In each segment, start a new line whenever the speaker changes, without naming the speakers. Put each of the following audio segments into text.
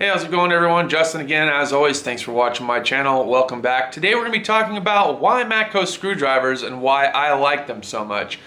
Hey, how's it going everyone? Justin again. As always, thanks for watching my channel. Welcome back. Today we're going to be talking about why MATCO screwdrivers and why I like them so much.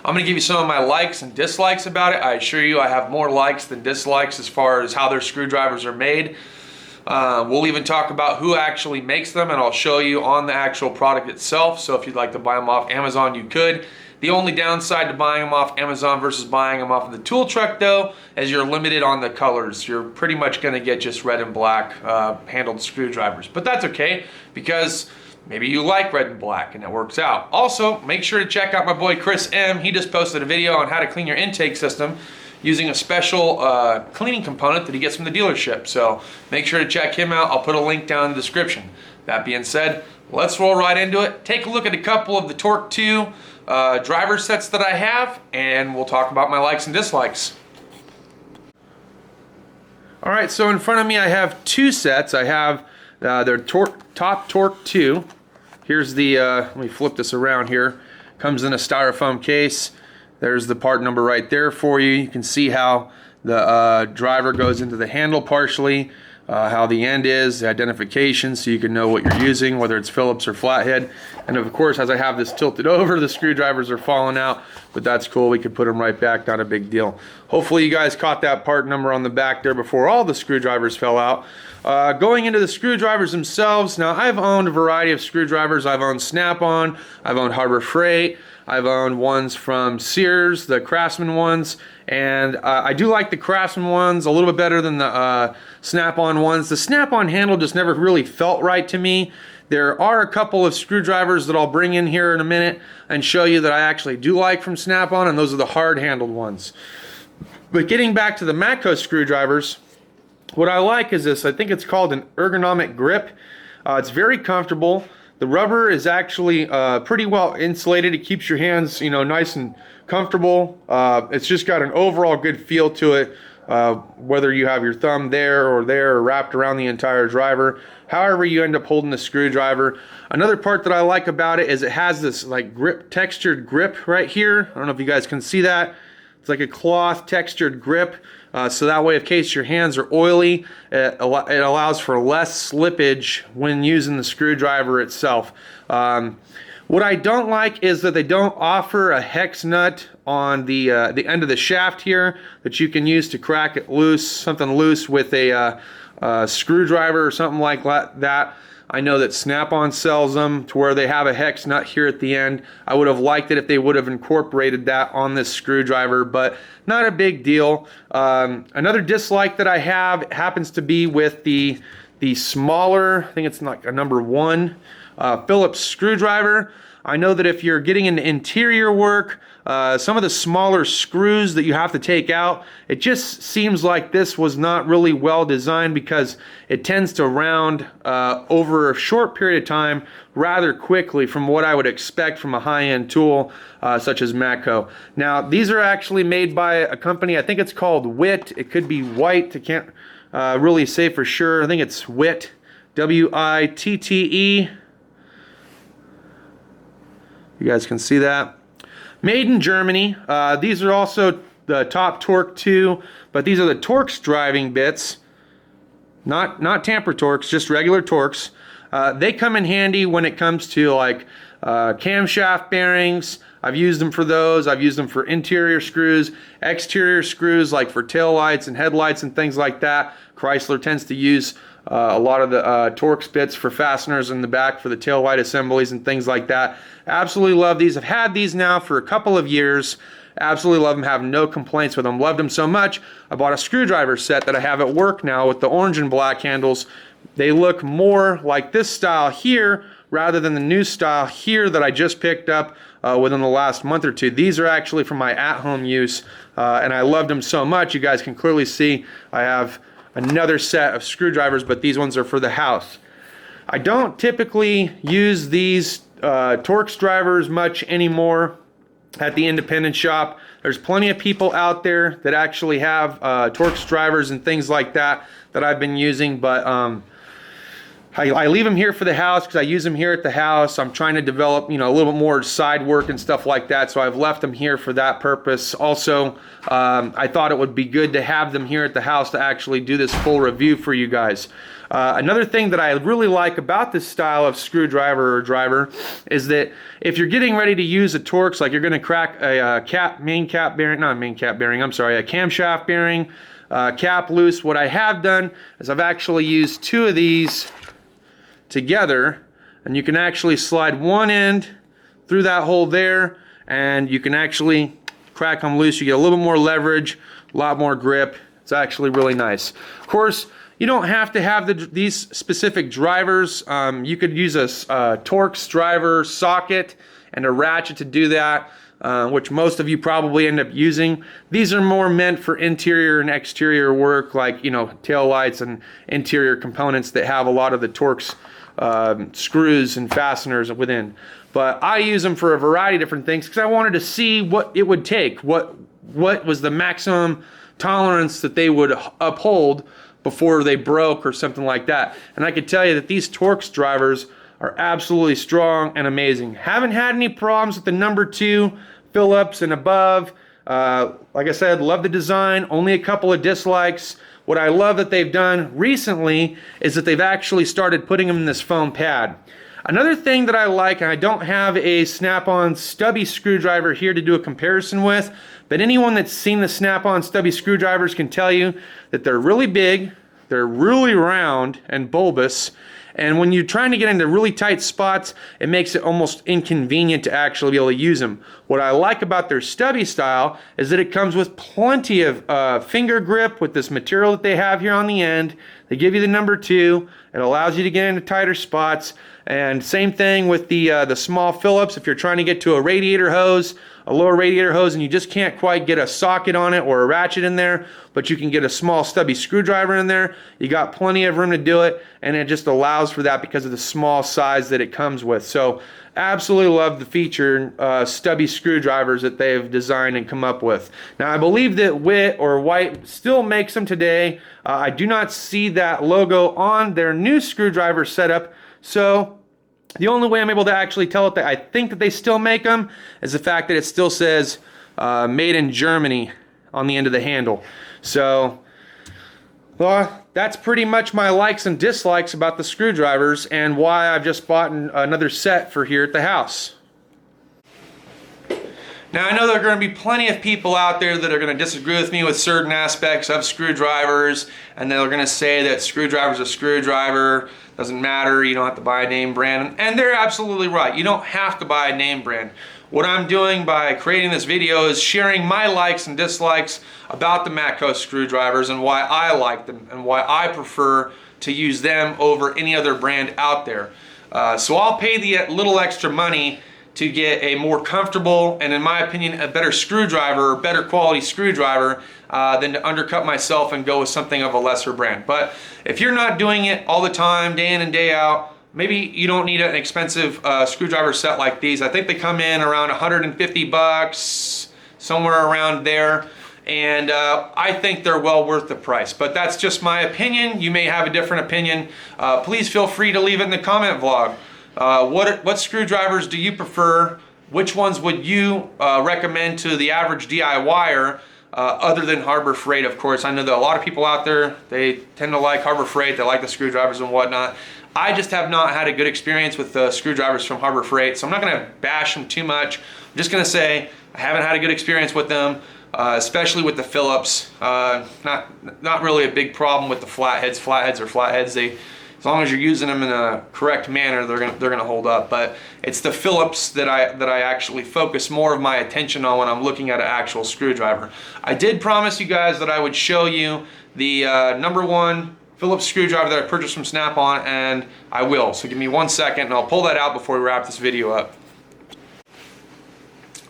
I'm going to give you some of my likes and dislikes about it. I assure you I have more likes than dislikes as far as how their screwdrivers are made. We'll even talk about who actually makes them, and I'll show you on the actual product itself. So if you'd like to buy them off Amazon, you could. The only downside to buying them off Amazon versus buying them off of the tool truck though is you're limited on the colors. You're pretty much going to get just red and black handled screwdrivers. But that's okay because maybe you like red and black and it works out. Also, make sure to check out my boy Chris M. He just posted a video on how to clean your intake system using a special cleaning component that he gets from the dealership. So make sure to check him out. I'll put a link down in the description. That being said, let's roll right into it. Take a look at a couple of the Torque 2 driver sets that I have, and we'll talk about my likes and dislikes. Alright, so in front of me I have two sets. I have their top Torque 2. Here's the, let me flip this around here. Comes in a styrofoam case. There's the part number right there for you. You can see how the driver goes into the handle partially, how the end is, the identification, so you can know what you're using, whether it's Phillips or flathead. And of course, as I have this tilted over, the screwdrivers are falling out, but that's cool. We can put them right back, not a big deal. Hopefully you guys caught that part number on the back there before all the screwdrivers fell out. Going into the screwdrivers themselves, now I've owned a variety of screwdrivers. I've owned Snap-on, I've owned Harbor Freight, I've owned ones from Sears, the Craftsman ones, and I do like the Craftsman ones a little bit better than the Snap-on ones. The Snap-on handle just never really felt right to me. There are a couple of screwdrivers that I'll bring in here in a minute and show you that I actually do like from Snap-on, and those are the hard-handled ones. But getting back to the MATCO screwdrivers, what I like is this. I think it's called an Ergonomic Grip. It's very comfortable. The rubber is actually pretty well insulated. It keeps your hands, nice and comfortable. It's just got an overall good feel to it, whether you have your thumb there or wrapped around the entire driver. However you end up holding the screwdriver. Another part that I like about it is it has this like textured grip right here. I don't know if you guys can see that. It's like a cloth textured grip. So that way, in case your hands are oily, it allows for less slippage when using the screwdriver itself. What I don't like is that they don't offer a hex nut on the end of the shaft here that you can use to crack it loose, something loose with a screwdriver or something like that. I know that Snap-on sells them to where they have a hex nut here at the end. I would have liked it if they would have incorporated that on this screwdriver, but not a big deal. Another dislike that I have happens to be with the smaller, I think it's like a number 1 Phillips screwdriver. I know that if you're getting into interior work, some of the smaller screws that you have to take out, it just seems like this was not really well designed because it tends to round over a short period of time rather quickly from what I would expect from a high-end tool such as MATCO. Now, these are actually made by a company, I think it's called WIT. It could be White, I can't really say for sure. I think it's WIT, W-I-T-T-E. You guys can see that. Made in Germany. These are also the top Torque 2, but these are the Torx driving bits. Not tamper Torx, just regular Torx. They come in handy when it comes to like camshaft bearings. I've used them for those. I've used them for interior screws, exterior screws like for tail lights and headlights and things like that. Chrysler tends to use a lot of the Torx bits for fasteners in the back for the tail light assemblies and things like that. Absolutely love these. I've had these now for a couple of years. Absolutely love them. Have no complaints with them. Loved them so much, I bought a screwdriver set that I have at work now with the orange and black handles. They look more like this style here rather than the new style here that I just picked up within the last month or two. These are actually for my at-home use, and I loved them so much. You guys can clearly see I have another set of screwdrivers, but these ones are for the house. I don't typically use these Torx drivers much anymore at the independent shop. There's plenty of people out there that actually have Torx drivers and things like that that I've been using, but I leave them here for the house because I use them here at the house. I'm trying to develop, you know, a little bit more side work and stuff like that, so I've left them here for that purpose. Also, I thought it would be good to have them here at the house to actually do this full review for you guys. Another thing that I really like about this style of screwdriver or driver is that if you're getting ready to use a Torx, like you're going to crack a camshaft bearing, cap loose, what I have done is I've actually used two of these together, and you can actually slide one end through that hole there, and you can actually crack them loose. You get a little bit more leverage, a lot more grip. It's actually really nice. Of course, you don't have to have these specific drivers. You could use a Torx driver socket and a ratchet to do that, which most of you probably end up using. These are more meant for interior and exterior work, like, you know, tail lights and interior components that have a lot of the Torx screws and fasteners within. But I use them for a variety of different things because I wanted to see what it would take, what was the maximum tolerance that they would uphold before they broke or something like that. And I could tell you that these Torx drivers are absolutely strong and amazing. Haven't had any problems with the number 2 Phillips and above. Like I said, love the design, only a couple of dislikes. What I love that they've done recently is that they've actually started putting them in this foam pad. Another thing that I like, and I don't have a snap-on stubby screwdriver here to do a comparison with, but anyone that's seen the snap-on stubby screwdrivers can tell you that they're really big, they're really round and bulbous, and when you're trying to get into really tight spots, it makes it almost inconvenient to actually be able to use them. What I like about their stubby style is that it comes with plenty of finger grip with this material that they have here on the end. They give you the number 2. It allows you to get into tighter spots. And same thing with the small Phillips. If you're trying to get to a radiator hose, a lower radiator hose, and you just can't quite get a socket on it or a ratchet in there, but you can get a small stubby screwdriver in there, you got plenty of room to do it, and it just allows for that because of the small size that it comes with. So absolutely love the feature stubby screwdrivers that they've designed and come up with. Now I believe that Witt or White still makes them today. I do not see that logo on their new screwdriver setup, so the only way I'm able to actually tell it that I think that they still make them is the fact that it still says made in Germany on the end of the handle. So, well, that's pretty much my likes and dislikes about the screwdrivers and why I've just bought another set for here at the house. Now I know there are going to be plenty of people out there that are going to disagree with me with certain aspects of screwdrivers, and they're going to say that screwdriver's a screwdriver, doesn't matter, you don't have to buy a name brand, and they're absolutely right. You don't have to buy a name brand. What I'm doing by creating this video is sharing my likes and dislikes about the MATCO screwdrivers and why I like them and why I prefer to use them over any other brand out there. So I'll pay the little extra money to get a more comfortable and, in my opinion, a better screwdriver, or better quality screwdriver, than to undercut myself and go with something of a lesser brand. But if you're not doing it all the time, day in and day out, maybe you don't need an expensive screwdriver set like these. I think they come in around 150 bucks, somewhere around there. And I think they're well worth the price. But that's just my opinion. You may have a different opinion. Please feel free to leave it in the comment vlog. What screwdrivers do you prefer? Which ones would you recommend to the average DIYer, other than Harbor Freight, of course? I know that a lot of people out there, they tend to like Harbor Freight, they like the screwdrivers and whatnot. I just have not had a good experience with the screwdrivers from Harbor Freight, so I'm not going to bash them too much. I'm just going to say I haven't had a good experience with them, especially with the Phillips. Not really a big problem with the flatheads. Flatheads are flatheads. As long as you're using them in a correct manner, they're gonna hold up. But it's the Phillips that I actually focus more of my attention on when I'm looking at an actual screwdriver. I did promise you guys that I would show you the number 1 Phillips screwdriver that I purchased from Snap-on, and I will. So give me 1 second and I'll pull that out before we wrap this video up.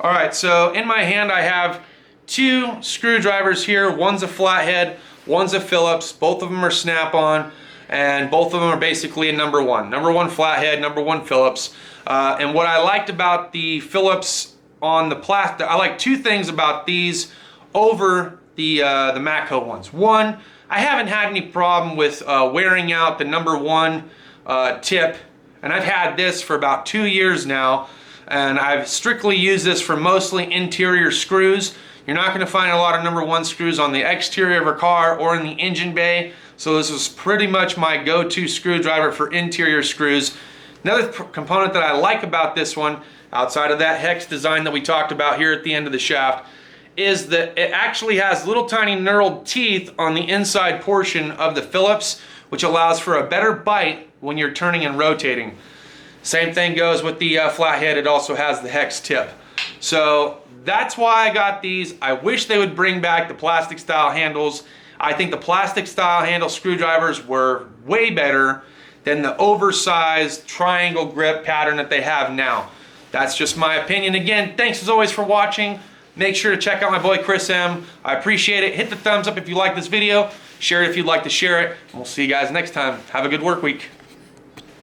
Alright, so in my hand I have 2 screwdrivers here. One's a flathead, one's a Phillips. Both of them are Snap-on. And both of them are basically a number 1. Number 1 flathead, number 1 Phillips. And what I liked about the Phillips on the plastic, I like 2 things about these over the MATCO ones. One, I haven't had any problem with wearing out the number 1 tip, and I've had this for about 2 years now, and I've strictly used this for mostly interior screws. You're not going to find a lot of #1 screws on the exterior of a car or in the engine bay, so this is pretty much my go-to screwdriver for interior screws. Another component that I like about this one, outside of that hex design that we talked about here at the end of the shaft, is that it actually has little tiny knurled teeth on the inside portion of the Phillips, which allows for a better bite when you're turning and rotating. Same thing goes with the flathead. It also has the hex tip. So that's why I got these. I wish they would bring back the plastic style handles. I think the plastic style handle screwdrivers were way better than the oversized triangle grip pattern that they have now. That's just my opinion. Again, thanks as always for watching. Make sure to check out my boy Chris M. I appreciate it. Hit the thumbs up if you like this video. Share it if you'd like to share it. And we'll see you guys next time. Have a good work week.